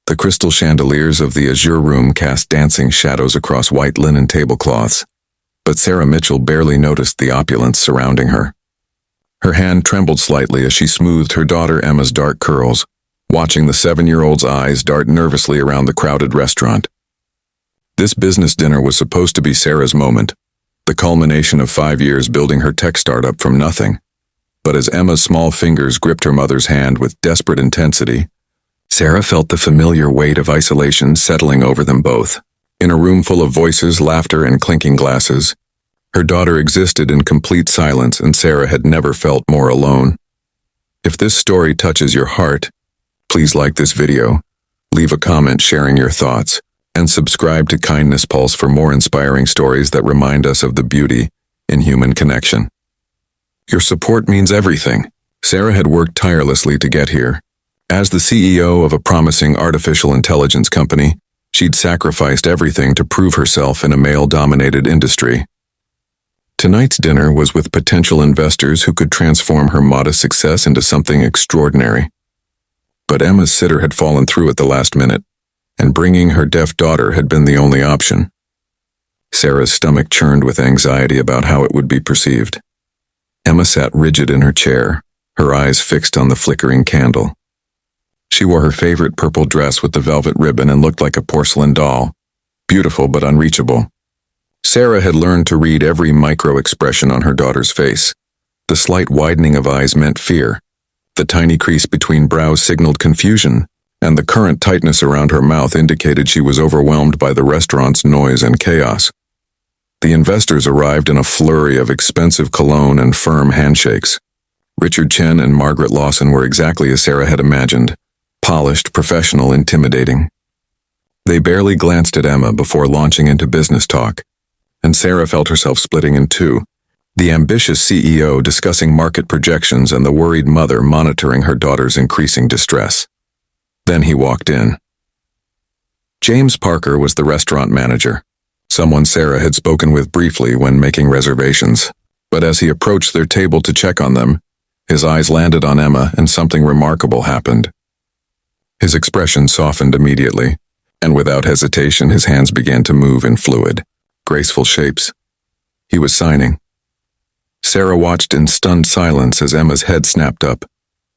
The crystal chandeliers of the azure room cast dancing shadows across white linen tablecloths, but Sarah Mitchell barely noticed the opulence surrounding her. Her hand trembled slightly as she smoothed her daughter Emma's dark curls, watching the 7-year-old's eyes dart nervously around the crowded restaurant. This business dinner was supposed to be Sarah's moment, the culmination of 5 years building her tech startup from nothing. But as Emma's small fingers gripped her mother's hand with desperate intensity, Sarah felt the familiar weight of isolation settling over them both. In a room full of voices, laughter, and clinking glasses, her daughter existed in complete silence, and Sarah had never felt more alone. If this story touches your heart, please like this video, leave a comment sharing your thoughts, and subscribe to Kindness Pulse for more inspiring stories that remind us of the beauty in human connection. Your support means everything. Sarah had worked tirelessly to get here. As the CEO of a promising artificial intelligence company, she'd sacrificed everything to prove herself in a male-dominated industry. Tonight's dinner was with potential investors who could transform her modest success into something extraordinary. But Emma's sitter had fallen through at the last minute, and bringing her deaf daughter had been the only option. Sarah's stomach churned with anxiety about how it would be perceived. Emma sat rigid in her chair, her eyes fixed on the flickering candle. She wore her favorite purple dress with the velvet ribbon and looked like a porcelain doll, beautiful but unreachable. Sarah had learned to read every micro-expression on her daughter's face. The slight widening of eyes meant fear. The tiny crease between brows signaled confusion, and the current tightness around her mouth indicated she was overwhelmed by the restaurant's noise and chaos. The investors arrived in a flurry of expensive cologne and firm handshakes. Richard Chen and Margaret Lawson were exactly as Sarah had imagined, polished, professional, intimidating. They barely glanced at Emma before launching into business talk, and Sarah felt herself splitting in two, the ambitious CEO discussing market projections and the worried mother monitoring her daughter's increasing distress. Then he walked in. James Parker was the restaurant manager, someone Sarah had spoken with briefly when making reservations, but as he approached their table to check on them, his eyes landed on Emma and something remarkable happened. His expression softened immediately, and without hesitation his hands began to move in fluid, graceful shapes. He was signing. Sarah watched in stunned silence as Emma's head snapped up,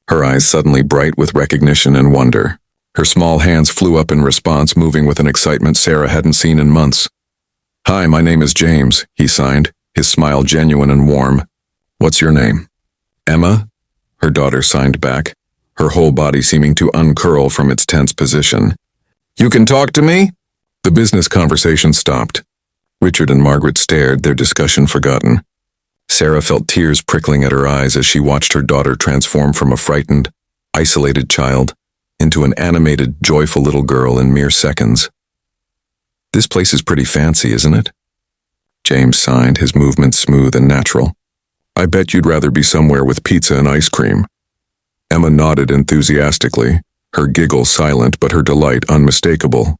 her eyes suddenly bright with recognition and wonder. Her small hands flew up in response, moving with an excitement Sarah hadn't seen in months. "Hi, my name is James," he signed, his smile genuine and warm. "What's your name?" "Emma," her daughter signed back, her whole body seeming to uncurl from its tense position. "You can talk to me?" The business conversation stopped. Richard and Margaret stared, their discussion forgotten. Sarah felt tears prickling at her eyes as she watched her daughter transform from a frightened, isolated child into an animated, joyful little girl in mere seconds. "This place is pretty fancy, isn't it?" James signed, his movements smooth and natural. "I bet you'd rather be somewhere with pizza and ice cream." Emma nodded enthusiastically, her giggle silent but her delight unmistakable.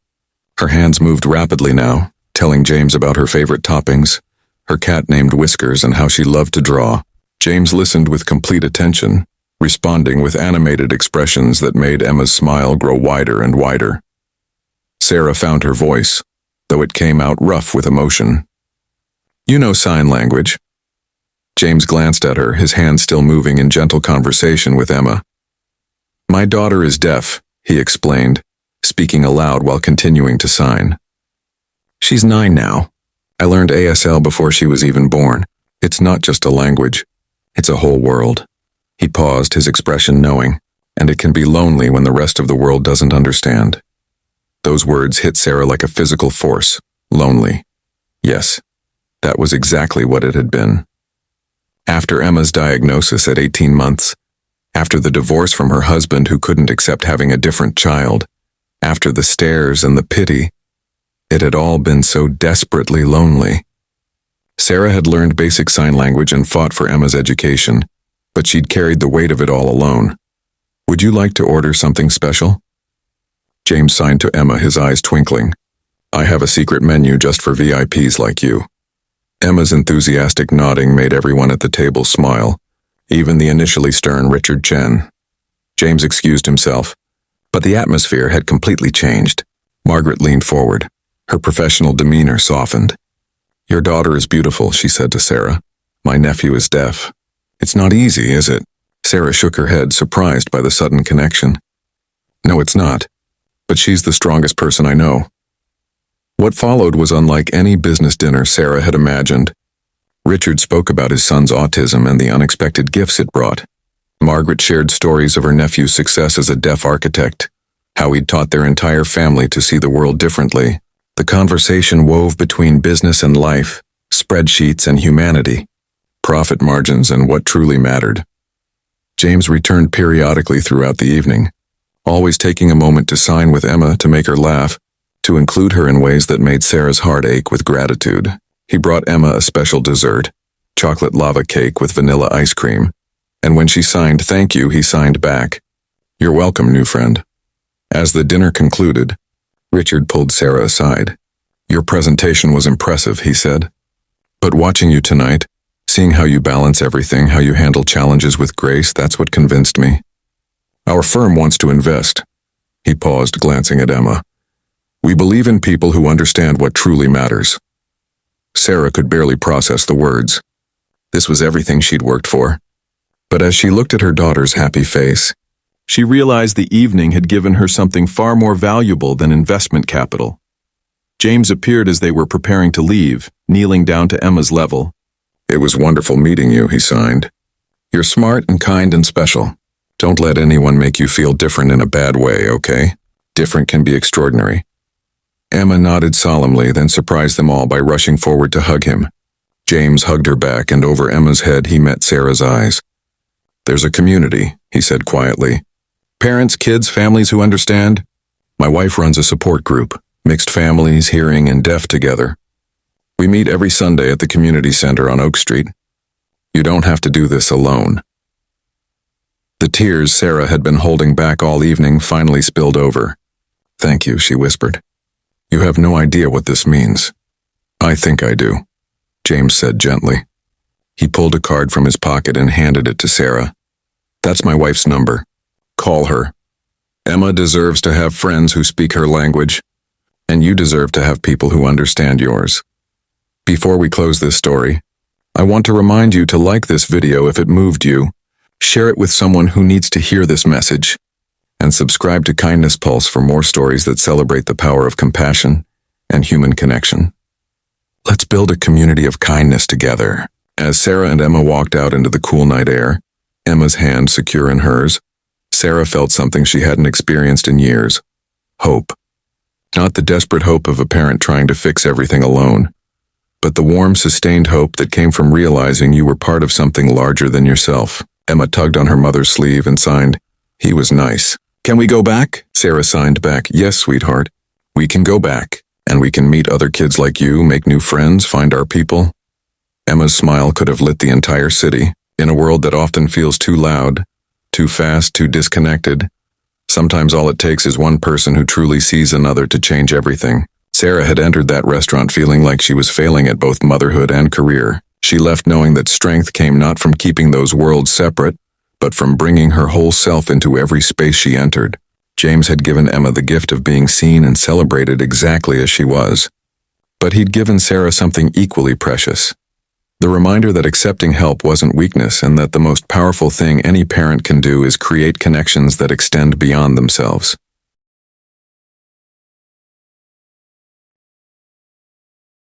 Her hands moved rapidly now, telling James about her favorite toppings, her cat named Whiskers, and how she loved to draw. James listened with complete attention, responding with animated expressions that made Emma's smile grow wider and wider. Sarah found her voice, though it came out rough with emotion. "You know sign language?" James glanced at her, his hand still moving in gentle conversation with Emma. "My daughter is deaf," he explained, speaking aloud while continuing to sign. "She's 9 now. I learned ASL before she was even born. It's not just a language. It's a whole world." He paused, his expression knowing, "and it can be lonely when the rest of the world doesn't understand." Those words hit Sarah like a physical force. Lonely. Yes, that was exactly what it had been. After Emma's diagnosis at 18 months, after the divorce from her husband who couldn't accept having a different child, after the stares and the pity, it had all been so desperately lonely. Sarah had learned basic sign language and fought for Emma's education, but she'd carried the weight of it all alone. "Would you like to order something special?" James signed to Emma, his eyes twinkling. "I have a secret menu just for VIPs like you." Emma's enthusiastic nodding made everyone at the table smile, even the initially stern Richard Chen. James excused himself. But the atmosphere had completely changed. Margaret leaned forward. Her professional demeanor softened. "Your daughter is beautiful," she said to Sarah. "My nephew is deaf." "It's not easy, is it?" Sarah shook her head, surprised by the sudden connection. "No, it's not. But she's the strongest person I know." What followed was unlike any business dinner Sarah had imagined. Richard spoke about his son's autism and the unexpected gifts it brought. Margaret shared stories of her nephew's success as a deaf architect, how he'd taught their entire family to see the world differently. The conversation wove between business and life, spreadsheets and humanity, profit margins and what truly mattered. James returned periodically throughout the evening, always taking a moment to sign with Emma to make her laugh, to include her in ways that made Sarah's heart ache with gratitude. He brought Emma a special dessert, chocolate lava cake with vanilla ice cream, and when she signed "thank you," he signed back, "You're welcome, new friend." As the dinner concluded, Richard pulled Sarah aside. "Your presentation was impressive," he said. "But watching you tonight, seeing how you balance everything, how you handle challenges with grace, that's what convinced me. Our firm wants to invest." He paused, glancing at Emma. "We believe in people who understand what truly matters." Sarah could barely process the words. This was everything she'd worked for. But as she looked at her daughter's happy face, she realized the evening had given her something far more valuable than investment capital. James appeared as they were preparing to leave, kneeling down to Emma's level. "It was wonderful meeting you," he signed. "You're smart and kind and special. Don't let anyone make you feel different in a bad way, okay? Different can be extraordinary." Emma nodded solemnly, then surprised them all by rushing forward to hug him. James hugged her back, and over Emma's head he met Sarah's eyes. "There's a community," he said quietly. "Parents, kids, families who understand. My wife runs a support group, mixed families, hearing and deaf together. We meet every Sunday at the community center on Oak Street. You don't have to do this alone." The tears Sarah had been holding back all evening finally spilled over. "Thank you," she whispered. "You have no idea what this means." "I think I do," James said gently. He pulled a card from his pocket and handed it to Sarah. "That's my wife's number. Call her. Emma deserves to have friends who speak her language, and you deserve to have people who understand yours." Before we close this story, I want to remind you to like this video if it moved you, share it with someone who needs to hear this message, and subscribe to Kindness Pulse for more stories that celebrate the power of compassion and human connection. Let's build a community of kindness together. As Sarah and Emma walked out into the cool night air, Emma's hand secure in hers, Sarah felt something she hadn't experienced in years. Hope. Not the desperate hope of a parent trying to fix everything alone, but the warm, sustained hope that came from realizing you were part of something larger than yourself. Emma tugged on her mother's sleeve and signed, "He was nice." "Can we go back?" Sarah signed back, "Yes, sweetheart. We can go back, and we can meet other kids like you, make new friends, find our people." Emma's smile could have lit the entire city. In a world that often feels too loud, too fast, too disconnected, sometimes all it takes is one person who truly sees another to change everything. Sarah had entered that restaurant feeling like she was failing at both motherhood and career. She left knowing that strength came not from keeping those worlds separate, but from bringing her whole self into every space she entered. James had given Emma the gift of being seen and celebrated exactly as she was. But he'd given Sarah something equally precious. The reminder that accepting help wasn't weakness, and that the most powerful thing any parent can do is create connections that extend beyond themselves.